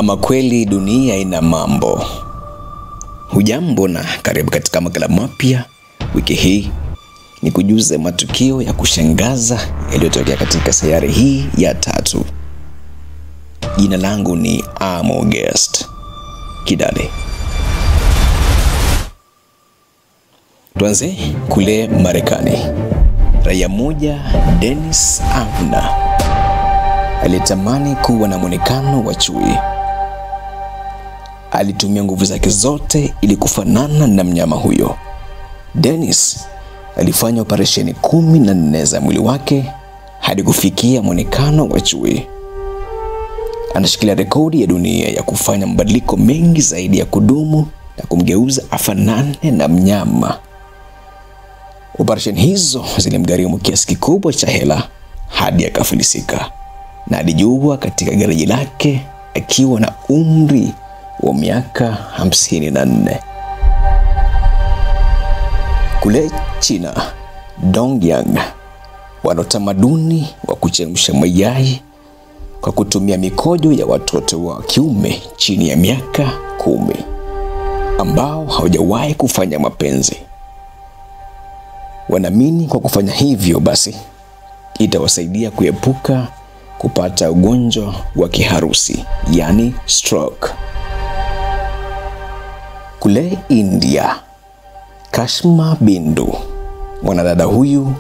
Ama kweli dunia ina mambo. Hujambo na karibu katika makala mapya. Wiki hii ni kujuze matukio ya kushangaza yaliyotokea katika sayari hii ya tatu. Jina langu ni August Kidale. Tuanze kule Marekani. Raia mmoja Dennis Avner alitamani kuwa na muonekano wa chui. Alitumia nguvu zake zote ili kufanana na mnyama huyo. Dennis alifanya operesheni 14 za mwili wake hadi kufikia muonekano wa chui. Anashikilia rekodi ya dunia ya kufanya mabadiliko mengi zaidi ya kudumu na kumgeuza afanane na mnyama. Operesheni hizo zilimgharimu kiasi kikubwa cha hela hadi akafilisika, na alijua katika garaji lake akiwa na umri wa miaka 54. Kule China, Dongyang wana utamaduni wa kuchemsha mayai kwa kutumia mikojo ya watoto wa kiume chini ya miaka 10 ambao hawajawahi kufanya mapenzi. Wanaamini kwa kufanya hivyo basi itawasaidia kuepuka kupata ugonjwa wa kiharusi, yani stroke. Kule India, Kashma Bindu, mwanadada huyu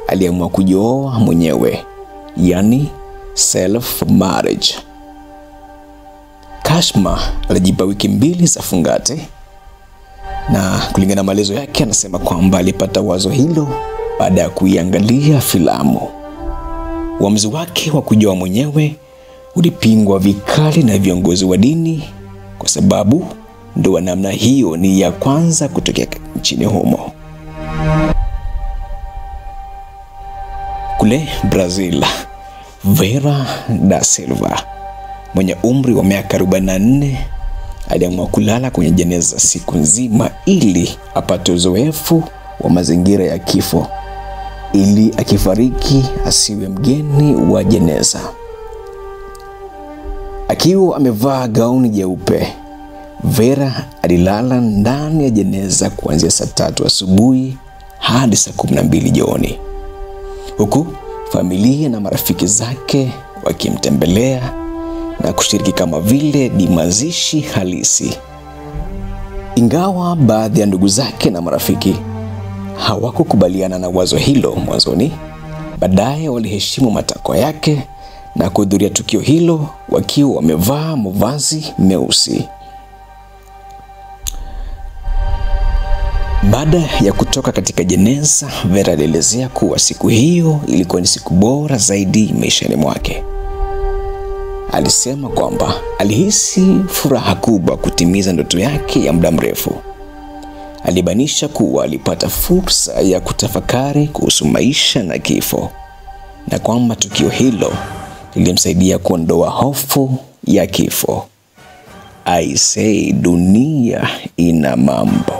aliamua kujioa mwenyewe, yani self marriage. Kashma alijipa wiki 2 za fungate, na kulingana na maelezo yake anasema kwamba alipata wazo hilo baada ya kuiangalia filamu. Uamuzi wake wa kujioa mwenyewe ulipingwa vikali na viongozi wa dini kwa sababu ndoa namna hiyo ni ya kwanza kutokea nchini humo. Kule Brazil, Vera da Silva mwenye umri wa miaka 44 aliamua kulala kwenye jeneza siku nzima ili apate uzoefu wa mazingira ya kifo, ili akifariki asiwe mgeni wa jeneza. Akiwa amevaa gauni jeupe, Vera alilala ndani ya jeneza kuanzia saa 3 asubuhi hadi saa 12 jioni, huku familia na marafiki zake wakimtembelea na kushiriki kama vile ni mazishi halisi. Ingawa baadhi ya ndugu zake na marafiki hawakukubaliana na wazo hilo mwanzoni, baadaye waliheshimu matakwa yake na kuhudhuria tukio hilo wakiwa wamevaa mavazi meusi. Baada ya kutoka katika jeneza, Vera alielezea kuwa siku hiyo ilikuwa ni siku bora zaidi maishani mwake. Alisema kwamba alihisi furaha kubwa kutimiza ndoto yake ya muda mrefu. Alibainisha kuwa alipata fursa ya kutafakari kuhusu maisha na kifo, na kwamba tukio hilo lilimsaidia kuondoa hofu ya kifo. I say dunia ina mambo.